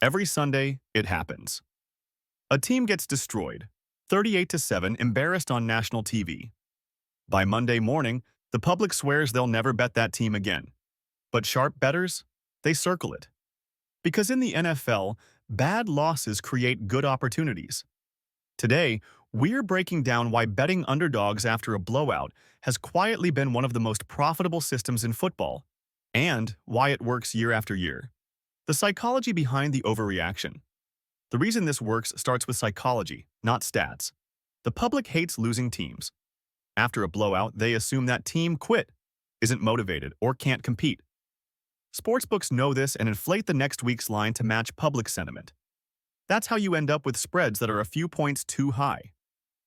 Every Sunday, it happens. A team gets destroyed, 38-7, embarrassed on national TV. By Monday morning, the public swears they'll never bet that team again. But sharp bettors, they circle it. Because in the NFL, bad losses create good opportunities. Today, we're breaking down why betting underdogs after a blowout has quietly been one of the most profitable systems in football, and why it works year after year. The psychology behind the overreaction. The reason this works starts with psychology, not stats. The public hates losing teams. After a blowout, they assume that team quit, isn't motivated, or can't compete. Sportsbooks know this and inflate the next week's line to match public sentiment. That's how you end up with spreads that are a few points too high.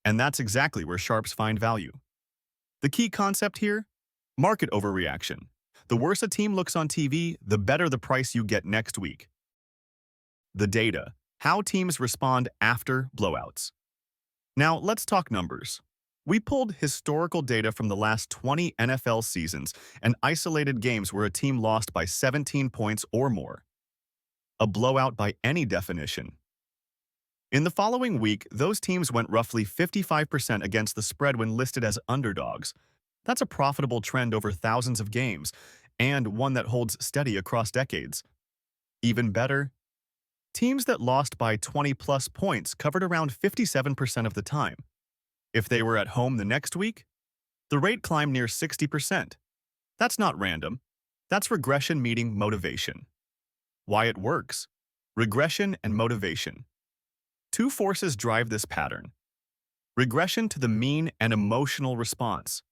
And that's exactly where sharps find value. The key concept here? Market overreaction. The worse a team looks on TV, the better the price you get next week. The data. How teams respond after blowouts. Now, let's talk numbers. We pulled historical data from the last 20 NFL seasons and isolated games where a team lost by 17 points or more. A blowout by any definition. In the following week, those teams went roughly 55% against the spread when listed as underdogs. That's a profitable trend over thousands of games, and one that holds steady across decades. Even better, teams that lost by 20-plus points covered around 57% of the time. If they were at home the next week, the rate climbed near 60%. That's not random. That's regression meeting motivation. Why it works? Regression and motivation. Two forces drive this pattern. Regression to the mean and emotional response.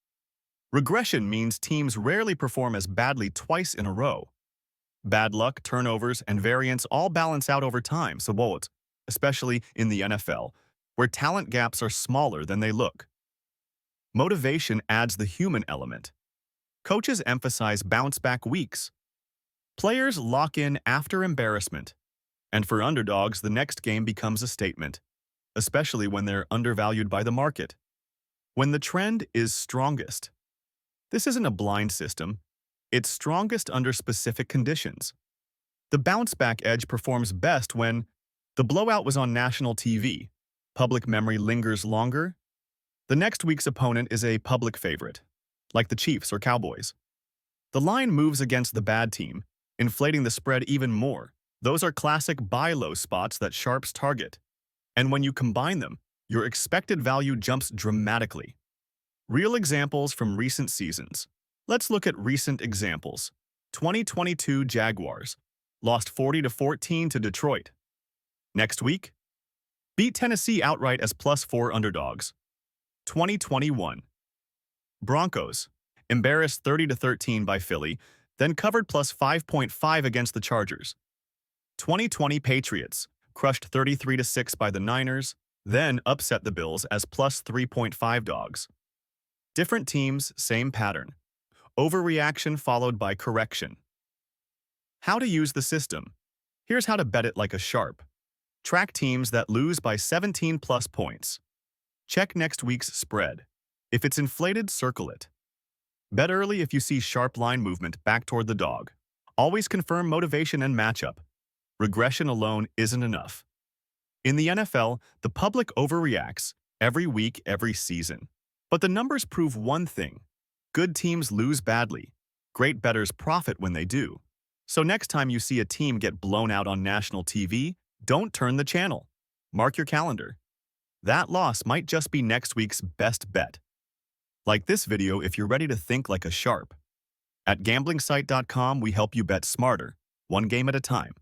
Regression means teams rarely perform as badly twice in a row. Bad luck, turnovers, and variance all balance out over time, especially in the NFL, where talent gaps are smaller than they look. Motivation adds the human element. Coaches emphasize bounce-back weeks. Players lock in after embarrassment. And for underdogs, the next game becomes a statement, especially when they're undervalued by the market. When the trend is strongest. This isn't a blind system. It's strongest under specific conditions. The bounce-back edge performs best when the blowout was on national TV. Public memory lingers longer. The next week's opponent is a public favorite, like the Chiefs or Cowboys. The line moves against the bad team, inflating the spread even more. Those are classic buy low spots that sharps target. And when you combine them, your expected value jumps dramatically. Real examples from recent seasons. Let's look at recent examples. 2022 Jaguars lost 40-14 to Detroit. Next week, beat Tennessee outright as +4 underdogs. 2021 Broncos embarrassed 30-13 by Philly, then covered +5.5 against the Chargers. 2020 Patriots crushed 33-6 by the Niners, then upset the Bills as +3.5 dogs. Different teams, same pattern. Overreaction followed by correction. How to use the system. Here's how to bet it like a sharp. Track teams that lose by 17-plus points. Check next week's spread. If it's inflated, circle it. Bet early if you see sharp line movement back toward the dog. Always confirm motivation and matchup. Regression alone isn't enough. In the NFL, the public overreacts every week, every season. But the numbers prove one thing. Good teams lose badly. Great bettors profit when they do. So next time you see a team get blown out on national TV, don't turn the channel. Mark your calendar. That loss might just be next week's best bet. Like this video if you're ready to think like a sharp. At GamblingSite.com, we help you bet smarter, one game at a time.